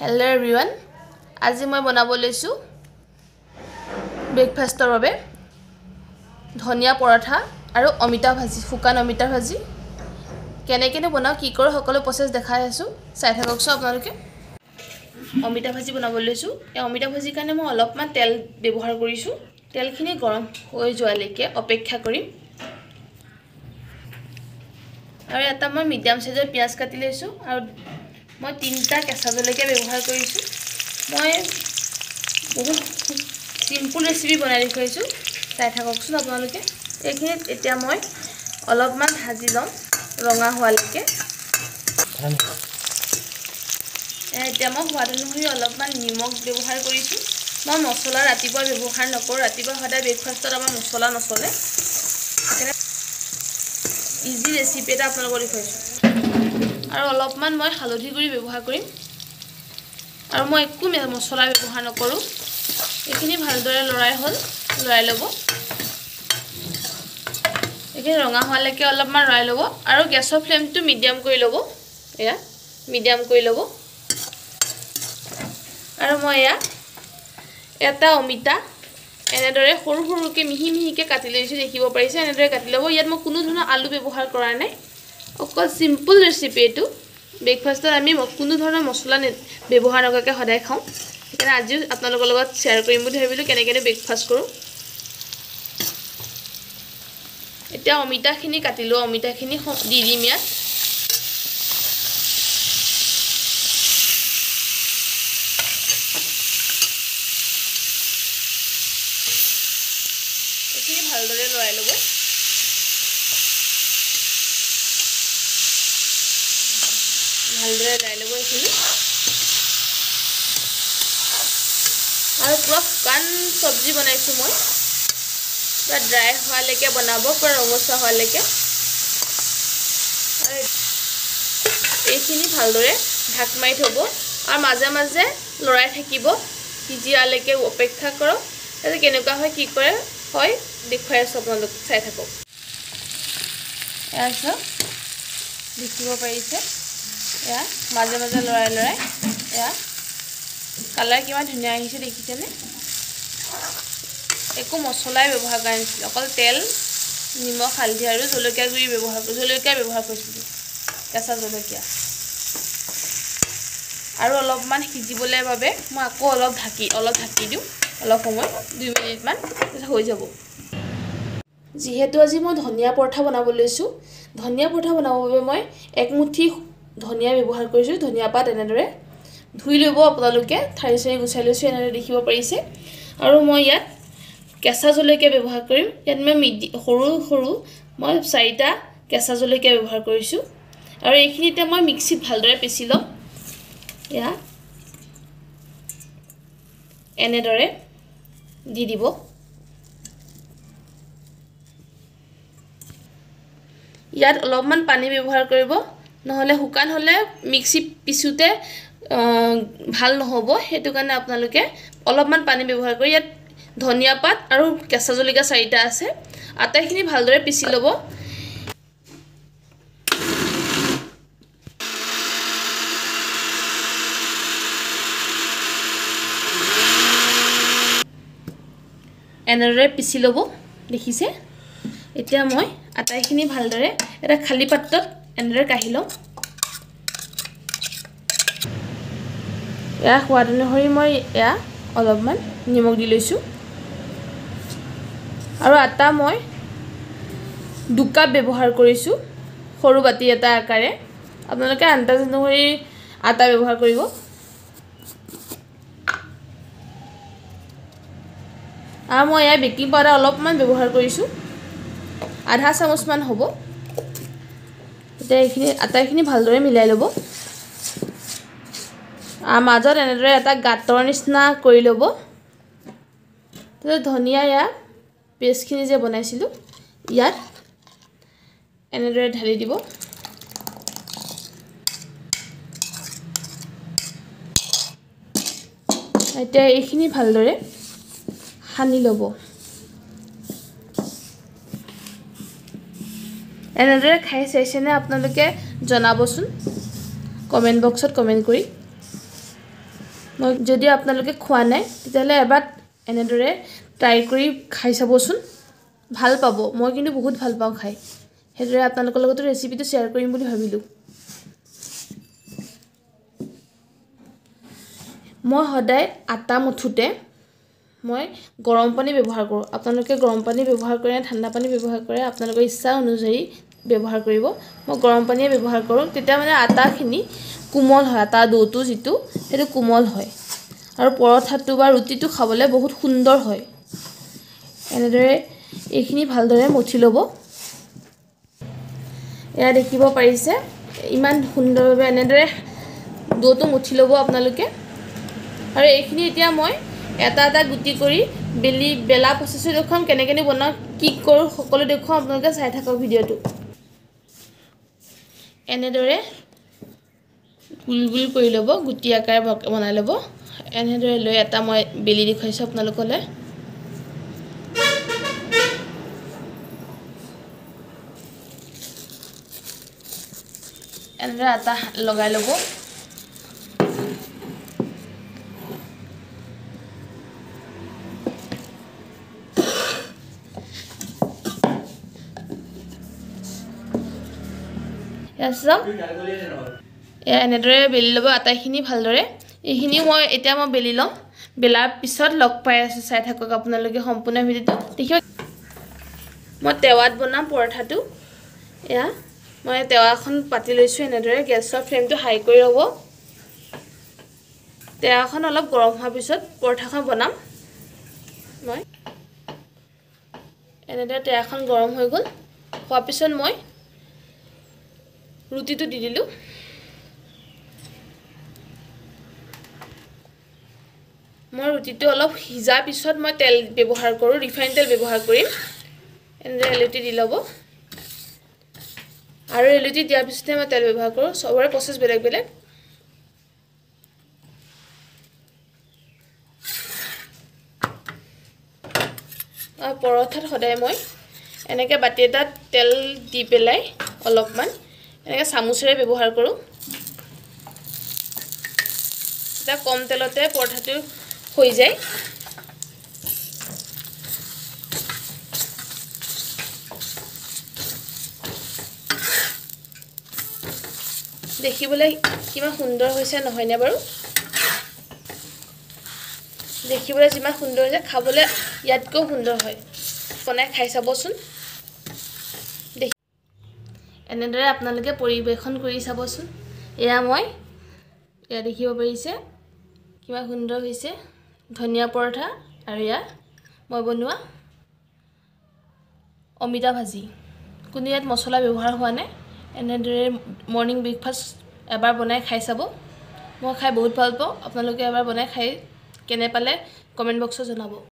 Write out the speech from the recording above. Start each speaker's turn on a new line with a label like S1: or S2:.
S1: Hello everyone. আজি মই বনাব লৈছো ব্ৰেকফাষ্টৰ বাবে ধনিয়া পৰঠা আৰু অমিতা ভাজি শুকান অমিতা ভাজি কেনেকৈ বনাও কি কৰো সকলো প্ৰসেস দেখাই আছো চাই থাককছো আপোনালোকে অমিতা ভাজি বনাব লৈছো এই অমিতা ভাজি কাৰণে মই অলপমান তেল ব্যৱহাৰ কৰিছো তেলখিনি গৰম হৈ যোৱালৈকে অপেক্ষা কৰিম আৰু এটা মই মিডিয়াম সাইজৰ পিয়াজ কাটি লৈছো আৰু মই তিনটা কেঁচা জলকীয়া ব্যৱহাৰ কৰিছো মই বহুত সিম্পল ৰেচিপি বনাই দেখাইছো চাই থাককচোন আপোনালোকে এইখিনি এতিয়া মই অলপমান ভাজি লম ৰঙা হোৱালৈকে এতিয়া মই সোৱাদ অনুসৰি অলপমান নিমখ ব্যৱহাৰ কৰিছো মই মছলা ৰাতিপুৱা ব্যৱহাৰ নকৰো ৰাতিপুৱা সদায় ব্ৰেকফাষ্টত আমাৰ মছলা নচলে ইজি ৰেচিপি এটা আপোনালোকক দেখাইছো আৰু অলপমান মই হালধি গুৰি ব্যৱহাৰ কৰিম আৰু মই একো মছলা ব্যৱহাৰ নকৰো এইখিনি ভালদৰে লৰাই ল'ব এইখিনি ৰঙা হোৱালৈকে অলপমান লৰাই ল'ব আৰু গেছৰ ফ্লেমটো মিডিয়াম কৰি ল'ব এয়া মিডিয়াম কৰি ল'ব আৰু মই এটা অমিতা এনেদৰে সৰু সৰুকৈ মিহি মিহিকৈ কাটি লৈছো দেখিব পাৰিছে এনেদৰে কাটি ল'ব ইয়াত মই কোনো ধৰণৰ আলু ব্যৱহাৰ কৰা নাই অকল সিম্পল ৰেচিপি এটো ব্ৰেকফাষ্টত আমি কোনো ধৰণৰ মছলা ব্যৱহাৰ নকৰাকৈ সদায় খাওঁ সেইকাৰণে আজি আপোনালোকৰ লগত শেয়াৰ কৰিম বুলি ভাবিলো কেনেকৈ ব্ৰেকফাষ্ট কৰো এতিয়া অমিতাখিনি কাটিলো অমিতাখিনি দি দিম ইয়াত এইখিনি ভালদৰে লৰাই ল'ব ভালদৰে লৰাই ল'ব এইখিনি আৰু পুৰা শুকান সবজি বনাইছো মই পুৰা ড্ৰাই হোৱালৈকে বনাব পুৰা ৰঙচুৱা হোৱালৈকে এইখিনি ভালদৰে ঢাক মাৰি থব আৰু মাজে মাজে লৰাই থাকিব সিজিয়ালৈকে অপেক্ষা কৰক তাতে কেনেকুৱা হয় কি কৰে হয় দেখুৱাই আছো আপোনালোক চাই থাকক এয়া দেখিব পাৰিছে এয়া মাজে মাজে লৰাই এয়া কালাৰ কিমান ধুনীয়া আহিছে দেখিছেনে একো মছলাই ব্যৱহাৰ কৰা নাছিল অকল তেল নিমখ হালধি আৰু জলকীয়া গুৰি ব্যৱহাৰ কৰিছিলো কেঁচা জলকীয়া আৰু অলপমান সিজিবলৈ বাবে মই আকৌ অলপ ঢাকি দিওঁ অলপ সময় 2 মিনিট মান হৈ যাব যেহেতু আজি মই ধনিয়া পৰঠা বনাব লৈছো ধনিয়া পৰঠা বনাবৰ বাবে মই এক মুঠি ধনিয়া ব্যৱহাৰ কৰিছো ধনিয়া পাত এনেদৰে ধুই ল'ব আপোনালোকে ঠাৰি চাৰি গুছাই লৈছো এনেদৰে দেখিব পাৰিছে আৰু মই ইয়াত কেঁচা জলকীয়া ব্যৱহাৰ কৰিম ইয়াত মই সৰু মই 4টা কেঁচা জলকীয়া ব্যৱহাৰ কৰিছো আৰু এইখিনিতে মই মিক্সিত ভালদৰে পিছি লম ইয়া এনেদৰে দি দিব ইয়াত অলপমান পানী ব্যৱহাৰ কৰিব নহলে শুকান হলে মিক্সি পিছুতে ভাল নহব হেতু কাৰণে আপোনালোকে অলপমান পানী ব্যৱহাৰ কৰি ইয়াত ধনিয়া পাত আৰু কেঁচা জলকীয়া 4টা আছে আটাইখিনি ভালদৰে পিছি ল'ব এনেদৰে পিছি ল'ব দেখিছে এতিয়া মই আটাইখিনি ভালদৰে এটা খালি পাত্ৰত এনেদৰে কাঢ়ি লম এয়া সোৱাদ অনুসৰি মই অলপমান নিমখ দি লৈছো আৰু আটা মই 2 কাপ ব্যৱহাৰ কৰিছো সৰু বাটি এটা আকাৰে আপোনালোকে আন্দাজ অনুসৰি আটা ব্যৱহাৰ কৰিব আৰু মই বেকিং পাউডাৰ অলপমান ব্যৱহাৰ কৰিছো আধা চামুচ মান হ'ব এতিয়া এইখিনি আটাইখিনি ভালদৰে মিলাই ল'ব মাজত এনেদৰে এটা গাঁতৰ নিচিনা কৰি ল'ব তেতিয়া ধনিয়া পেষ্টখিনি যে বনাইছিলো ইয়াত এনেদৰে ঢালি দিব এতিয়া এইখিনি ভালদৰে সানি ল'ব এনেদৰে খাই চাইছেনে আপোনালোকে জনাবচোন কমেন্ট বক্সত কমেন্ট কৰি মই যদি আপোনালোকে খোৱা নাই তেতিয়াহ'লে এবাৰ এনেদৰে ট্ৰাই কৰি খাই চাবচোন ভাল পাব মই কিন্তু বহুত ভাল পাওঁ খাই সেইদৰে আপোনালোকৰ লগত ৰেচিপিটো শ্বেয়াৰ কৰিম বুলি ভাবিলোঁ মই সদায় আটা মথোতে মই গৰম পানী ব্যৱহাৰ কৰোঁ আপোনালোকে গৰম পানী ব্যৱহাৰ কৰে ঠাণ্ডা পানী ব্যৱহাৰ কৰে আপোনালোকৰ ইচ্ছা অনুযায়ী ব্যৱহাৰ কৰিব মই গৰম পানীয়ে ব্যৱহাৰ কৰোঁ তেতিয়া মানে আটাখিনি কোমল হয় আটা ডোটো যিটো সেইটো কোমল হয় আৰু পৰঠাটো বা ৰুটিটো খাবলৈ বহুত সুন্দৰ হয় এনেদৰে এইখিনি ভালদৰে মঠি ল'ব এয়া দেখিব পাৰিছে ইমান সুন্দৰভাৱে এনেদৰে ডোটো মঠি ল'ব আপোনালোকে আৰু এইখিনি এতিয়া মই এটা এটা গুটি কৰি বেলা প্ৰচেছটো দেখুৱাম কেনেকৈ বনাওঁ কি কৰোঁ সকলো দেখুৱাম আপোনালোকে চাই থাকক ভিডিঅ'টো এনেদৰে গোল গোল কৰি ল'ব গুটি আকাৰে বনাই ল'ব এনেদৰে লৈ এটা মই বেলি দেখুৱাইছোঁ আপোনালোকলৈ এনেদৰে আটা লগাই ল'ব এনেদৰে বেলি ল'ব আটাইখিনি ভালদৰে এইখিনি মই এতিয়া বেলি ল'ম বেলাৰ পিছত লগ পাই আছোঁ চাই থাকক আপোনালোকে সম্পূৰ্ণ ভিডিঅ'টো দেখিব মই তেৱাত বনাম পৰঠাটো এয়া মই তেৱাখন পাতি লৈছোঁ এনেদৰে গেছৰ ফ্লেমটো হাই কৰি ল'ব তেৱাখন অলপ গৰম হোৱাৰ পিছত পৰঠাখন বনাম মই এনেদৰে তেৱাখন গৰম হৈ গ'ল হোৱাৰ পিছত মই ৰুটিটো দি দিলোঁ মই ৰুটিটো অলপ সিজাৰ পিছত মই তেল ব্যৱহাৰ কৰোঁ ৰিফাইন তেল ব্যৱহাৰ কৰিম এনেদৰে এলুটি দি ল'ব আৰু এলুটি দিয়াৰ পিছতে মই তেল ব্যৱহাৰ কৰোঁ চবৰে প্ৰচেছ বেলেগ বেলেগ পৰঠাত সদায় মই এনেকৈ বাতি এটাত তেল দি পেলাই অলপমান এনেকৈ চামুচেৰে ব্যৱহাৰ কৰোঁ এটা কম তেলতে পৰঠাটো হৈ যায় দেখিবলৈ কিমান সুন্দৰ হৈছে নহয়নে বাৰু দেখিবলৈ যিমান সুন্দৰ হৈছে খাবলৈ ইয়াতকৈ সুন্দৰ হয় বনাই খাই চাবচোন এনেদৰে আপোনালোকে পৰিৱেশন কৰি চাবচোন এয়া মই এয়া দেখিব পাৰিছে কিমান সুন্দৰ হৈছে ধনিয়া পৰঠা আৰু এয়া মই বনোৱা অমিতা ভাজি কোনো ইয়াত মছলা ব্যৱহাৰ হোৱা নাই এনেদৰে মৰ্নিং ব্ৰেকফাষ্ট এবাৰ বনাই খাই চাব মই খাই বহুত ভাল পাওঁ আপোনালোকে এবাৰ বনাই খাই কেনে পালে কমেণ্ট বক্সত জনাব